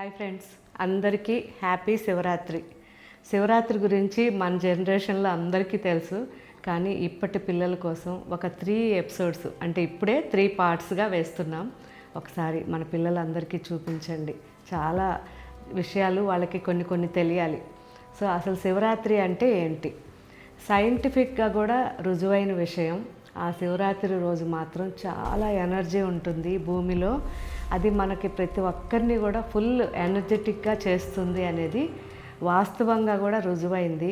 Hi friends, అందరికీ happy Shivaratri. Shivaratri గురించి మన జనరేషన్లో అందరికీ తెలుసు, కానీ ఇప్పటి పిల్లల కోసం ఒక 3 ఎపిసోడ్స్ అంటే ఇప్పుడే 3 పార్ట్స్గా వేస్తున్నాం. ఒకసారి మన పిల్లలందరికీ చూపించండి. చాలా విషయాలు వాళ్ళకి కొన్ని తెలియాలి. సో అసలు శివరాత్రి అంటే ఏంటి? సైంటిఫిక్గా కూడా రుజువైన విషయం. ఆ శివరాత్రి రోజు మాత్రం చాలా ఎనర్జీ ఉంటుంది భూమిలో. అది మనకి ప్రతి ఒక్కరిని కూడా ఫుల్ ఎనర్జెటిక్గా చేస్తుంది అనేది వాస్తవంగా కూడా రుజువైంది.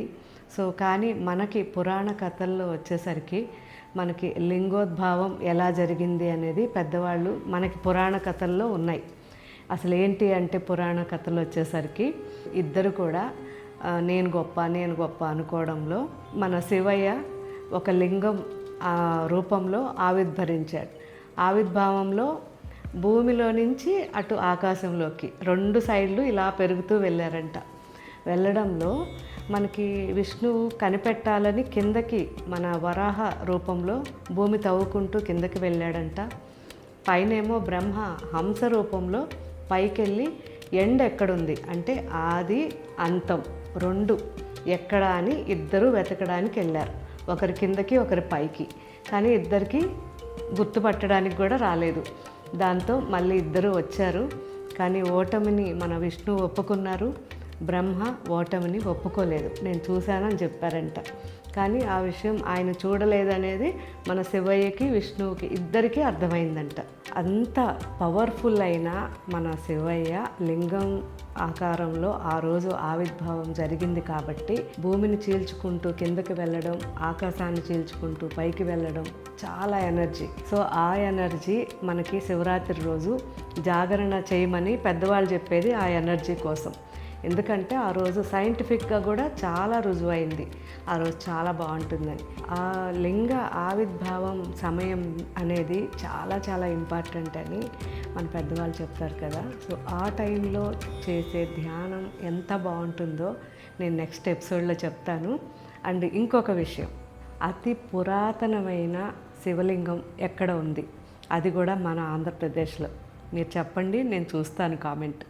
సో కానీ మనకి పురాణ కథల్లో వచ్చేసరికి మనకి లింగోద్భావం ఎలా జరిగింది అనేది పెద్దవాళ్ళు మనకి పురాణ కథల్లో ఉన్నాయి. అసలు ఏంటి అంటే పురాణ కథలు వచ్చేసరికి ఇద్దరు కూడా నేను గొప్ప అనుకోవడంలో మన శివయ్య ఒక లింగం రూపంలో ఆవిర్భవించాడు. ఆవిర్భావంలో భూమిలో నుంచి అటు ఆకాశంలోకి 2 సైడ్లు ఇలా పెరుగుతూ వెళ్ళారంట. వెళ్ళడంలో మనకి విష్ణువు కనిపెట్టాలని కిందకి మన వరాహ రూపంలో భూమి తవ్వుకుంటూ కిందకి వెళ్ళాడంట. పైనేమో బ్రహ్మ హంస రూపంలో పైకెళ్ళి ఎండ్ ఎక్కడుంది అంటే ఆది అంతం 2 ఎక్కడ అని ఇద్దరు వెతకడానికి వెళ్ళారు. ఒకరి కిందకి ఒకరి పైకి, కానీ ఇద్దరికి గుర్తుపట్టడానికి కూడా రాలేదు. దాంతో మళ్ళీ ఇద్దరు వచ్చారు, కానీ ఓటమిని మన విష్ణువు ఒప్పుకున్నారు, బ్రహ్మ ఓటమిని ఒప్పుకోలేదు. నేను చూశానని చెప్పారంట. కానీ ఆ విషయం ఆయన చూడలేదనేది మన శివయ్యకి విష్ణువుకి ఇద్దరికీ అర్థమైందంట. అంత పవర్ఫుల్ అయిన మన శివయ్య లింగం ఆకారంలో ఆ రోజు ఆవిర్భావం జరిగింది కాబట్టి భూమిని చీల్చుకుంటూ కిందకి వెళ్ళడం, ఆకాశాన్ని చీల్చుకుంటూ పైకి వెళ్ళడం చాలా ఎనర్జీ. సో ఆ ఎనర్జీ మనకి శివరాత్రి రోజు జాగరణ చేయమని పెద్దవాళ్ళు చెప్పేది ఆ ఎనర్జీ కోసం. ఎందుకంటే ఆ రోజు సైంటిఫిక్గా కూడా చాలా రుజువైంది, ఆ రోజు చాలా బాగుంటుందని. ఆ లింగ ఆవిర్భావం సమయం అనేది చాలా ఇంపార్టెంట్ అని మన పెద్దవాళ్ళు చెప్తారు కదా. సో ఆ టైంలో చేసే ధ్యానం ఎంత బాగుంటుందో నేను నెక్స్ట్ ఎపిసోడ్లో చెప్తాను. అండ్ ఇంకొక విషయం, అతి పురాతనమైన శివలింగం ఎక్కడ ఉంది అది కూడా మన ఆంధ్రప్రదేశ్లో. మీరు చెప్పండి, నేను చూస్తాను కామెంట్.